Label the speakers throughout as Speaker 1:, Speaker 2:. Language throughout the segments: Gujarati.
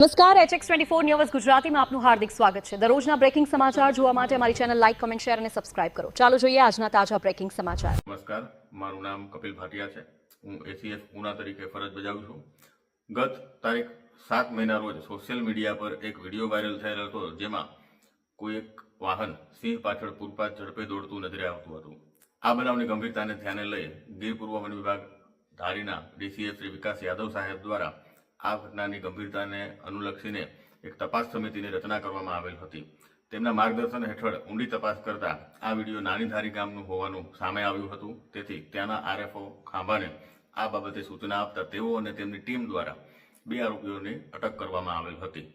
Speaker 1: નમસ્કાર HX24 ન્યૂઝ ગુજરાતીમાં આપનું હાર્દિક સ્વાગત છે। દરરોજના બ્રેકિંગ સમાચાર જોવા માટે અમારી ચેનલ લાઇક, કમેન્ટ, શેર અને સબસ્ક્રાઇબ કરો। ચાલો જોઈએ આજના તાજા બ્રેકિંગ સમાચાર।
Speaker 2: નમસ્કાર, મારું નામ કપિલ ભાટિયા છે। હું ACS પૂના તરીકે ફરજ બજાવું છું। ગત તારીખ 7 મહિના રોજ સોશિયલ મીડિયા પર એક વિડીયો વાયરલ થયેલો હતો, જેમાં કોઈ એક વાહન સિંહ પાછળ પૂરપાટ ઝડપે દોડતું નજરે આવતું હતું। આ બનાવની ગંભીરતાને ધ્યાને લઈ ગીર પૂર્વ વન વિભાગ ધારીના DCF શ્રી વિકાસ યાદવ સાહેબ દ્વારા આ ઘટનાની ગંભીરતાને અનુલક્ષીને એક તપાસ સમિતિની રચના કરવામાં આવેલ હતી। તેમના માર્ગદર્શન હેઠળ ઊંડી તપાસ કરતા આ વિડીયો નાની ધારી ગામનું હોવાનું સામે આવ્યું હતું। તેથી ત્યાંના RFO ખાંભાને આ બાબતે સૂચના આપતા તેઓ અને તેમની ટીમ દ્વારા 2 આરોપીઓની અટક કરવામાં આવેલ હતી।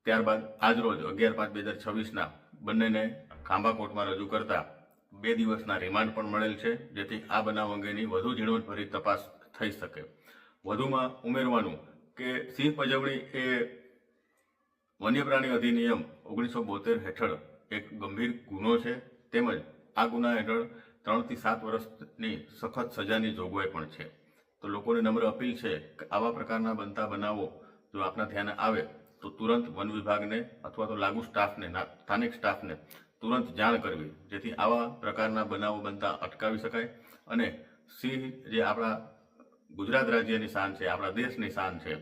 Speaker 2: ત્યારબાદ આજરોજ 11/5/2026ના બંનેને ખાંભા કોર્ટમાં રજૂ કરતા 2 દિવસના રિમાન્ડ પણ મળેલ છે, જેથી આ બનાવ અંગેની વધુ ઝીણવટભરી તપાસ થઈ શકે। વધુમાં ઉમેરવાનું કે સિંહ પજવણી એ વન્ય પ્રાણી અધિનિયમ 1972 હેઠળ એક ગંભીર ગુનો છે, તેમજ આ ગુના હેઠળ 3 થી 7 વર્ષની સખત સજાની જોગવાઈ પણ છે। તો લોકોને નમ્ર અપીલ છે કે આવા પ્રકારના બનતા બનાવો જો આપના ધ્યાને આવે તો તુરંત વન વિભાગને અથવા તો લાગુ સ્ટાફને, સ્થાનિક સ્ટાફને તુરંત જાણ કરવી, જેથી આવા પ્રકારના બનાવો બનતા અટકાવી શકાય અને સિંહ જે આપણા ગુજરાત રાજ્યની શાન છે, આપણા દેશની શાન છે,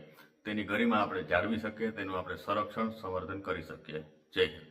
Speaker 2: તેની ગરિમા આપણે જાળવી શકીએ, તેનું આપણે સંરક્ષણ, સંવર્ધન કરી શકીએ। જય હિન્દ।